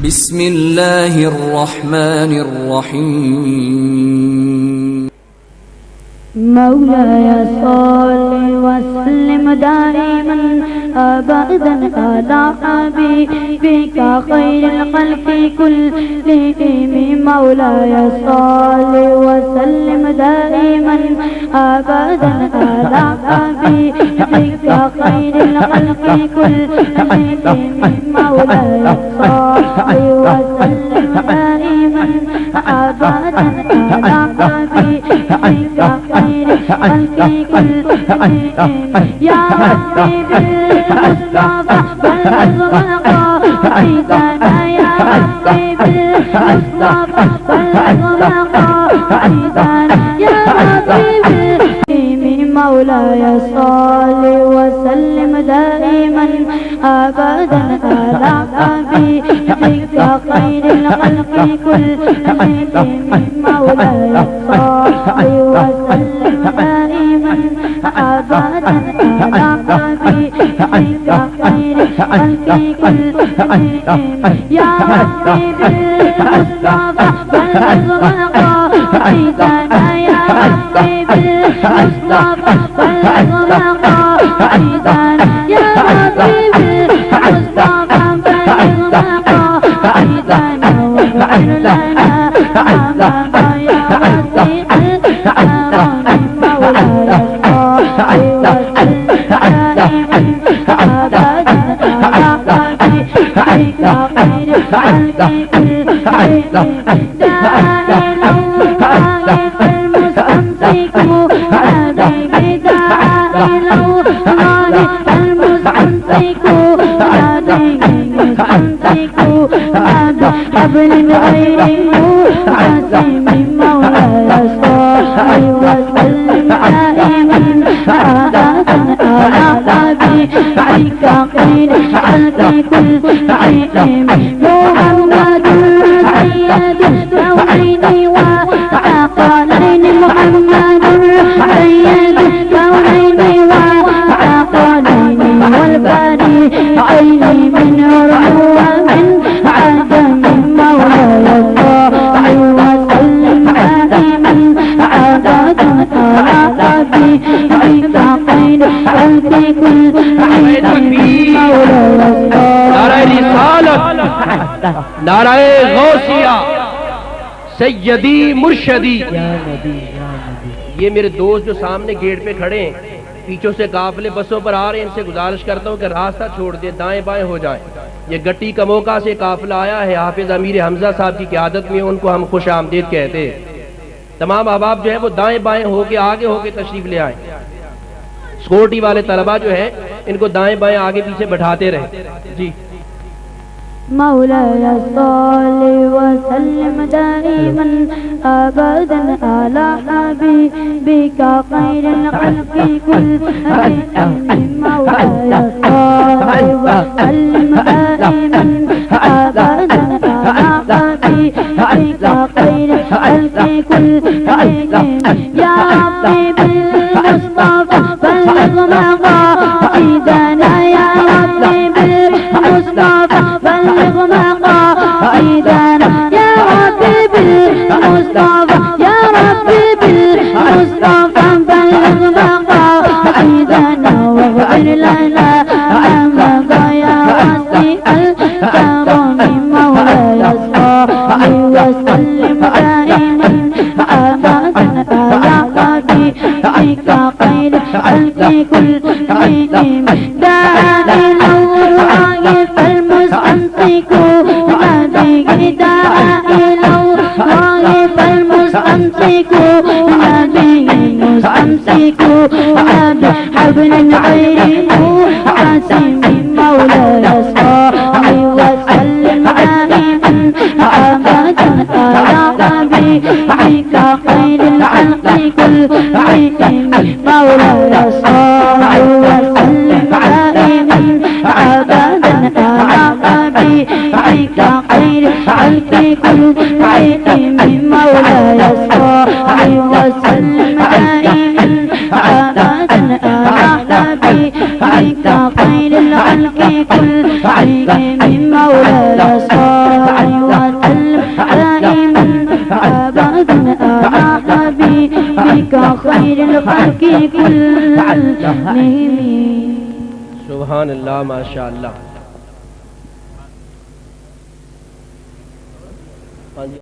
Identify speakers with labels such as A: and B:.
A: بسم الله الرحمن الرحيم.
B: مولاي صل وسلم دائما أبدا على حبيبك خير الخلق كلهم. مولاي صل وسلم دائما أبدا على حبيبك خير الخلق كلهم. مولاي صل وسلم دائما أبدا على حبيبك خير الخلق كلهم. يا حبيبي المصطفى بلغ مقاصدنا، يا حبيبي المصطفى بلغ مقاصدنا، يا حبيبي. مولاي صل وسلم دائما أبدا على حبيبك خير الخلق كلهم. مولاي صل وسلم دائما أبدا على حبيبك خير الخلق كلهم. يا حبيبي المصطفى بلغ مقاصدنا، يا حبيبي المصطفى بلغ مقاصدنا، يا حبيبي المصطفى بلغ مقاصدنا. واغفر لنا أمام يا وسيع الكرم. مولاي صل وسلم دائما أبدا على حبيبك خير الخلق كلهم. دائما واقف المستمسك عليك، دائما واقف المستمسك عليك، مستمسك بحبل غيره عزيم. مولاي صل وسلم دائما أبدا على حبيبك خير الخلق كلهم. محمد سيد الكونين والثقلين، محمد سيد الكونين والثقلين والفريقين من عرب ومن عجم. مولاي صل وسلم دائما أبدا على حبيبك خير الخلق كلهم.
C: नाराए रिसालत, नाराए गौसिया, सैयदी मुर्शदी। ये मेरे दोस्त जो सामने गेट पे खड़े हैं, पीछों से काफिले बसों पर आ रहे हैं, इनसे गुजारिश करता हूँ कि रास्ता छोड़ दे, दाएं बाएं हो जाए। ये गट्टी कमोका से काफिला आया है, हाफिज अमीर हमजा साहब की क़यादत में, उनको हम खुश आमदीद कहते हैं। तमाम अहबाब जो है वो दाएं बाएं होके आगे होके तशरीफ ले आए। सिक्योरिटी वाले तलबा जो है इनको दाएं बाएं आगे पीछे बैठाते रहे जी।
B: مولاي صل وسلم دائما أبدا على حبيبك خير الخلق كلهم. مولاي صل وسلم دائما أبدا على حبيبك خير الخلق كلهم. يا حبيبي المصطفى بلغ مقاصدنا، يا حبيبي المصطفى بلغ مقاصدنا، يا حبيبي المصطفى، يا حبيبي المصطفى بلغ مقاصدنا. واغفر لنا أمامك يا وسيع الكرم. مولاي صل وسلم دائما أبدا على حبيبك خير الخلق كلهم. دائما واقف المستمسك عليك، دائما واقف المستمسك عليك، مستمسك بحبل غيره عزيم. مولاي صل وسلم دائما أبدا على حبيبك خير الخلق كلهم. مولاي صل وسلم دائما أبدا على حبيبك خير الخلق كلهم. مولاي صل وسلم دائما أبدا على حبيبك خير الخلق كلهم. مولاي صل أبدا على حبيبك خير الخلق كلهم
C: सुभान अल्लाह माशा अल्लाह।